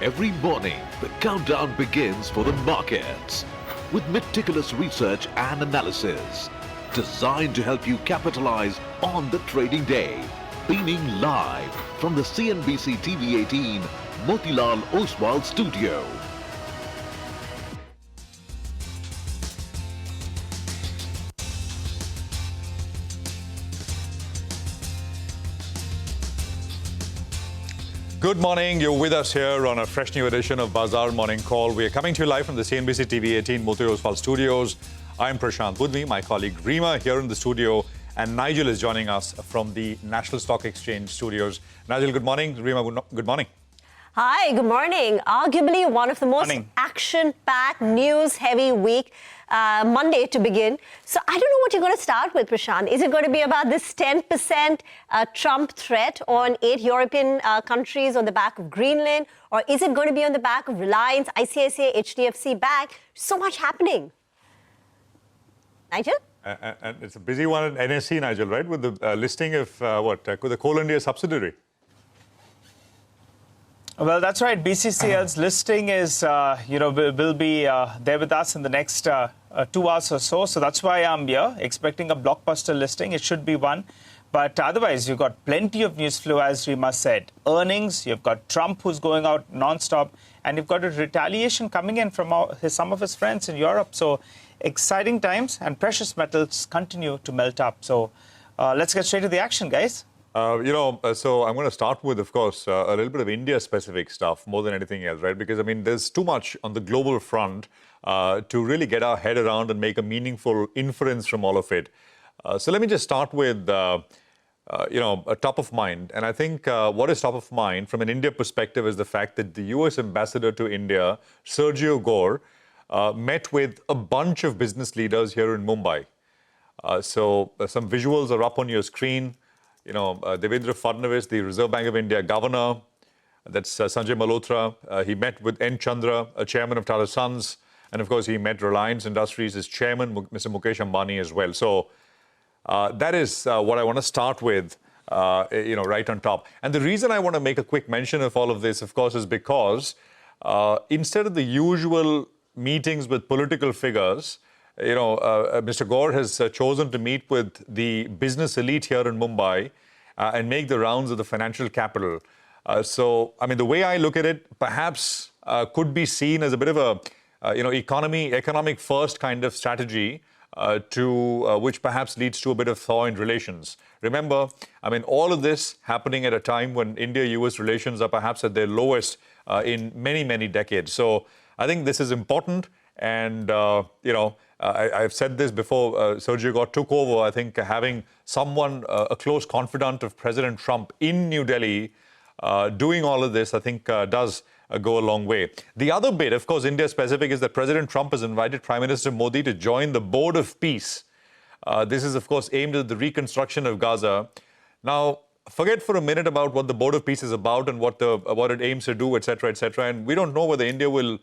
Every morning, the countdown begins for the markets with meticulous research and analysis designed to help you capitalize on the trading day. Beaming live from the CNBC TV 18 Motilal Oswal studio. Good morning. You're with us here on a fresh new edition of Bazaar Morning Call. We are coming to you live from the CNBC TV 18 Motilal Oswal studios. I'm Prashant Budhvi, my colleague Reema here in the studio, and Nigel is joining us from the National Stock Exchange studios. Nigel, good morning. Reema, good morning. Hi, good morning. Arguably one of the most action-packed, news-heavy week, Monday to begin. So I don't know what you're going to start with, Prashant. Is it going to be about this 10% Trump threat on 8 European countries on the back of Greenland? Or is it going to be on the back of Reliance, ICICI, HDFC Bank? So much happening. Nigel? And it's a busy one at NSE, Nigel, right? With the listing of the Coal India subsidiary. Well, that's right. BCCL's listing is, will be there with us in the next 2 hours or so. So that's why I'm here, expecting a blockbuster listing. It should be one. But otherwise, you've got plenty of news flow, as Reema said. Earnings, you've got Trump who's going out nonstop, and you've got a retaliation coming in from some of his friends in Europe. So exciting times, and precious metals continue to melt up. So let's get straight to the action, guys. So I'm going to start with, of course, a little bit of India-specific stuff more than anything else, right? Because, I mean, there's too much on the global front to really get our head around and make a meaningful inference from all of it. So let me just start with, a top of mind. And I think what is top of mind from an India perspective is the fact that the U.S. ambassador to India, Sergio Gore, met with a bunch of business leaders here in Mumbai. So some visuals are up on your screen. Devendra Fadnavis, the Reserve Bank of India governor, that's Sanjay Malhotra. He met with N. Chandra, a chairman of Tata Sons. And, of course, he met Reliance Industries' chairman, Mr. Mukesh Ambani, as well. So that is what I want to start with, right on top. And the reason I want to make a quick mention of all of this, of course, is because instead of the usual meetings with political figures, Mr. Gore has chosen to meet with the business elite here in Mumbai and make the rounds of the financial capital. So, I mean, the way I look at it, perhaps could be seen as a bit of a, economic first kind of strategy which perhaps leads to a bit of thaw in relations. Remember, I mean, all of this happening at a time when India-US relations are perhaps at their lowest in many, many decades. So I think this is important. And, I've said this before, Sergio Gore took over. I think having someone, a close confidant of President Trump in New Delhi doing all of this, I think does go a long way. The other bit, of course, India-specific, is that President Trump has invited Prime Minister Modi to join the Board of Peace. This is, of course, aimed at the reconstruction of Gaza. Now, forget for a minute about what the Board of Peace is about and what it aims to do, et cetera, et cetera. And we don't know whether India will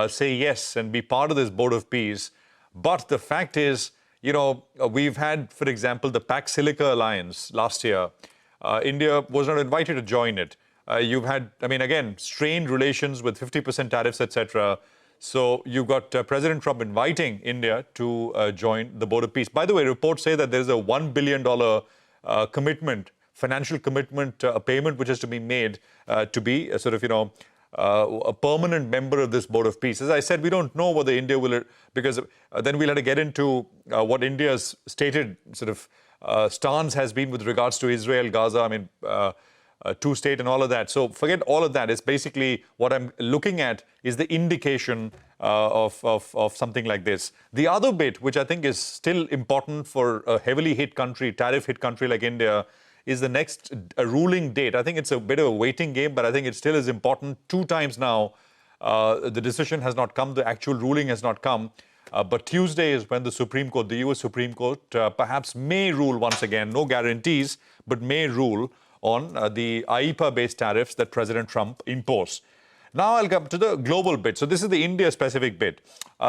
say yes and be part of this Board of Peace. But the fact is, we've had, for example, the Pax Silica Alliance last year. India was not invited to join it. You've had, again, strained relations with 50% tariffs, etc. So you've got President Trump inviting India to join the Board of Peace. By the way, reports say that there's a $1 billion commitment, financial commitment, a payment which has to be made to be a sort of, a permanent member of this Board of Peace. As I said, we don't know whether India will, because then we'll have to get into what India's stated sort of stance has been with regards to Israel, Gaza, two-state and all of that. So forget all of that. It's basically what I'm looking at is the indication of something like this. The other bit, which I think is still important for a heavily hit country, tariff-hit country like India, is the next ruling date. I think it's a bit of a waiting game, but I think it still is important. 2 times now, the decision has not come, the actual ruling has not come. But Tuesday is when the Supreme Court, the US Supreme Court, perhaps may rule once again, no guarantees, but may rule on the IEEPA-based tariffs that President Trump imposed. Now I'll come to the global bit. So this is the India-specific bit.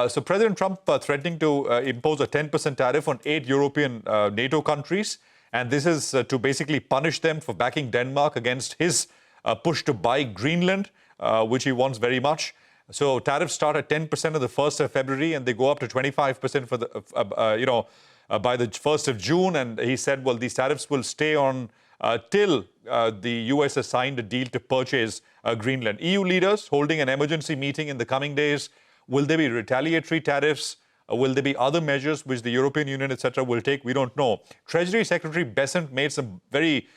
So President Trump threatening to impose a 10% tariff on 8 European NATO countries. And this is to basically punish them for backing Denmark against his push to buy Greenland. which he wants very much. So tariffs start at 10% on the 1st of February, and they go up to 25% for the, by the 1st of June. And he said, well, these tariffs will stay on till the US has signed a deal to purchase Greenland. EU leaders holding an emergency meeting in the coming days. Will there be retaliatory tariffs? Will there be other measures which the European Union, etc., will take? We don't know. Treasury Secretary Besant made some very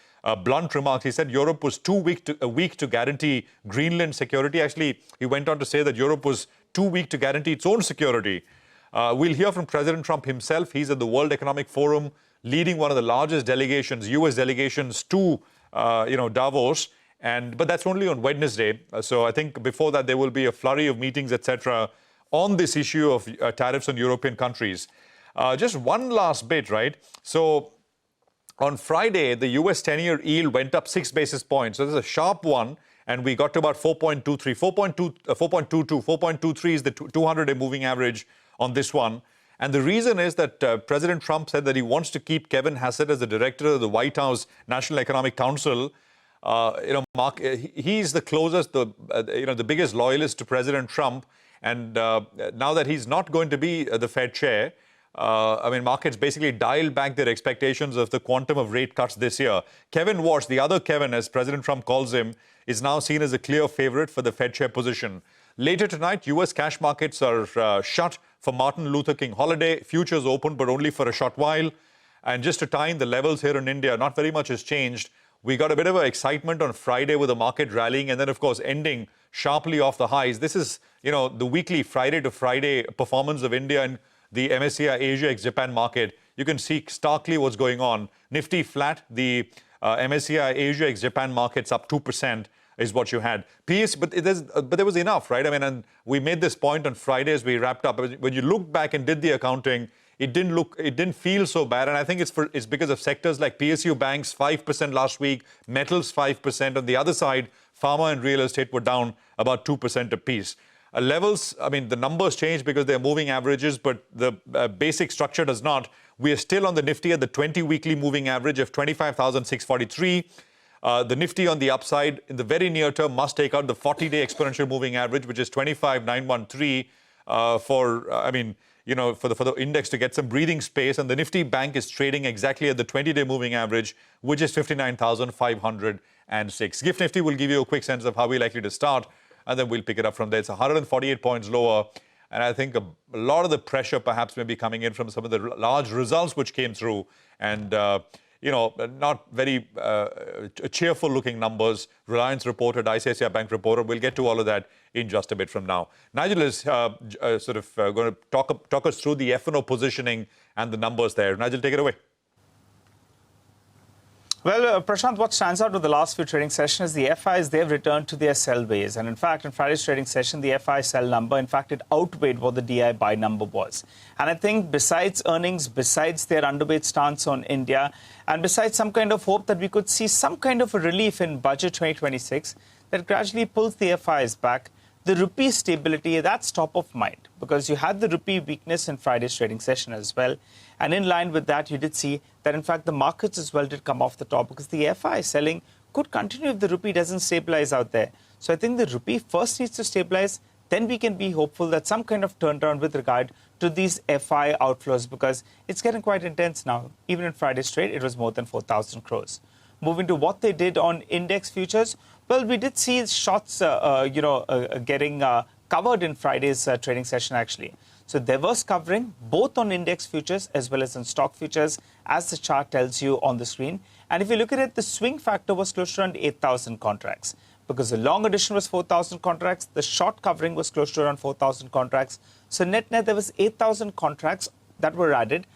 blunt remarks. He said Europe was too weak to guarantee Greenland security. Actually, he went on to say that Europe was too weak to guarantee its own security. We'll hear from President Trump himself. He's at the World Economic Forum, leading one of the largest delegations, U.S. delegations to Davos. But that's only on Wednesday. So I think before that there will be a flurry of meetings, etc., on this issue of tariffs on European countries. Just one last bit, right? So on Friday, the US 10-year yield went up 6 basis points. So this is a sharp one, and we got to about 4.23, 4.22, 4.23 is the 200-day moving average on this one. And the reason is that President Trump said that he wants to keep Kevin Hassett as the director of the White House National Economic Council. Mark, he's the closest, the biggest loyalist to President Trump. And now that he's not going to be the Fed chair, markets basically dialed back their expectations of the quantum of rate cuts this year. Kevin Warsh, the other Kevin, as President Trump calls him, is now seen as a clear favorite for the Fed chair position. Later tonight, U.S. cash markets are shut for Martin Luther King holiday. Futures open, but only for a short while. And just to time the levels here in India, not very much has changed. We got a bit of excitement on Friday with the market rallying and then, of course, ending sharply off the highs. This is, the weekly Friday to Friday performance of India and the MSCI Asia ex-Japan market. You can see starkly what's going on. Nifty flat, the MSCI Asia ex-Japan markets up 2% is what you had. But there was enough, right? And we made this point on Friday as we wrapped up. When you look back and did the accounting, it didn't feel so bad. And I think it's because of sectors like PSU banks, 5% last week, metals 5%. On the other side, pharma and real estate were down about 2% apiece. Levels, the numbers change because they're moving averages, but the basic structure does not. We are still on the Nifty at the 20-weekly moving average of 25,643. The Nifty on the upside in the very near term must take out the 40-day exponential moving average, which is 25,913 for the index to get some breathing space. And the Nifty Bank is trading exactly at the 20-day moving average, which is 59,506. Gift Nifty will give you a quick sense of how we're likely to start, and then we'll pick it up from there. It's 148 points lower. And I think a lot of the pressure perhaps may be coming in from some of the large results which came through. And, not very cheerful-looking numbers. Reliance reported, ICICI Bank reported. We'll get to all of that in just a bit from now. Nigel is going to talk us through the F&O positioning and the numbers there. Nigel, take it away. Well, Prashant, what stands out with the last few trading sessions, the FIs, they've returned to their sell ways. And in fact, in Friday's trading session, the FI sell number, in fact, it outweighed what the DI buy number was. And I think besides earnings, besides their underweight stance on India, and besides some kind of hope that we could see some kind of a relief in budget 2026, that gradually pulls the FIs back, the rupee stability, that's top of mind, because you had the rupee weakness in Friday's trading session as well. And in line with that, you did see that, in fact, the markets as well did come off the top, because the FI selling could continue if the rupee doesn't stabilize out there. So I think the rupee first needs to stabilize, then we can be hopeful that some kind of turnaround with regard to these FI outflows, because it's getting quite intense now. Even in Friday's trade, it was more than 4,000 crores. Moving to what they did on index futures, well, we did see shots, getting covered in Friday's trading session, actually. So there was covering both on index futures as well as on stock futures, as the chart tells you on the screen. And if you look at it, the swing factor was close to around 8,000 contracts, because the long addition was 4,000 contracts. The short covering was close to around 4,000 contracts. So net-net, there was 8,000 contracts that were added,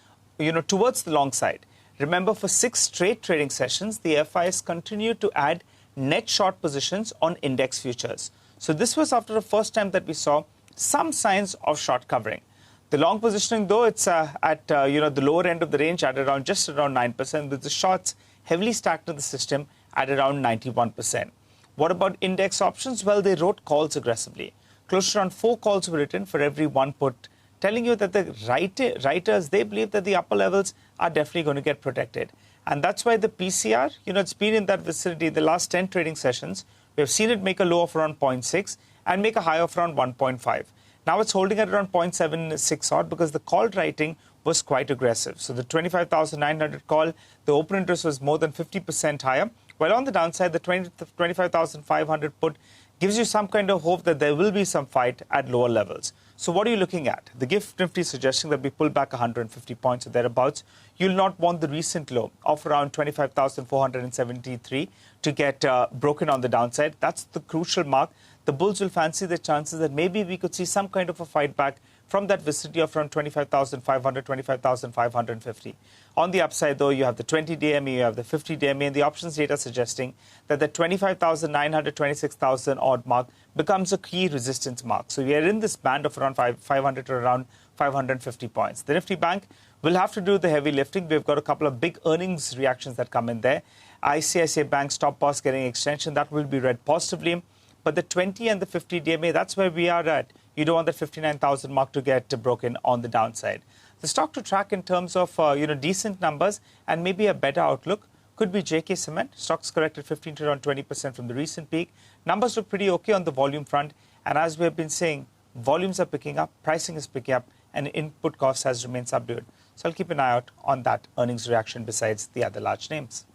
towards the long side. Remember, for 6 straight trading sessions, the FIs continued to add net short positions on index futures. So this was after the first time that we saw some signs of short covering. The long positioning, though, it's at the lower end of the range at just around 9%, with the shorts heavily stacked in the system at around 91%. What about index options? Well, they wrote calls aggressively. Close to around 4 calls were written for every 1 put, telling you that the writers, they believe that the upper levels are definitely going to get protected. And that's why the PCR, it's been in that vicinity the last 10 trading sessions, We have seen it make a low of around 0.6 and make a high of around 1.5. Now it's holding at around 0.76 odd because the call writing was quite aggressive. So the 25,900 call, the open interest was more than 50% higher. While on the downside, the 25,500 put gives you some kind of hope that there will be some fight at lower levels. So what are you looking at? The GIFT Nifty is suggesting that we pull back 150 points or thereabouts. You'll not want the recent low of around 25,473 to get broken on the downside. That's the crucial mark. The bulls will fancy the chances that maybe we could see some kind of a fight back from that vicinity of around 25,500, 25,550. On the upside, though, you have the 20-day MA, you have the 50-day MA, and the options data suggesting that the 25,900, 26,000 odd mark becomes a key resistance mark. So we are in this band of around 500 to around 550 points. The Nifty Bank will have to do the heavy lifting. We've got a couple of big earnings reactions that come in there. ICICI Bank stop loss getting extension, that will be read positively. But the 20 and the 50 DMA, that's where we are at. You don't want that 59,000 mark to get broken on the downside. The stock to track in terms of decent numbers and maybe a better outlook could be JK Cement. Stock's corrected 15 to around 20% from the recent peak. Numbers look pretty okay on the volume front. And as we have been saying, volumes are picking up, pricing is picking up, and input cost has remained subdued. So I'll keep an eye out on that earnings reaction besides the other large names.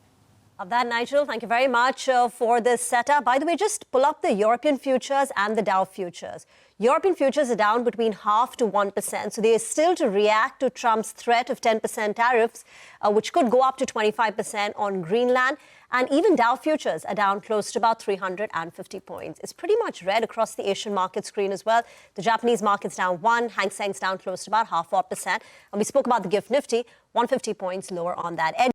Of that, Nigel, thank you very much for this setup. By the way, just pull up the European futures and the Dow futures. European futures are down between 0.5% to 1%. So they are still to react to Trump's threat of 10% tariffs, which could go up to 25% on Greenland. And even Dow futures are down close to about 350 points. It's pretty much red across the Asian market screen as well. The Japanese market's down 1%, Hang Seng's down close to about 0.5%. And we spoke about the GIFT Nifty, 150 points lower on that.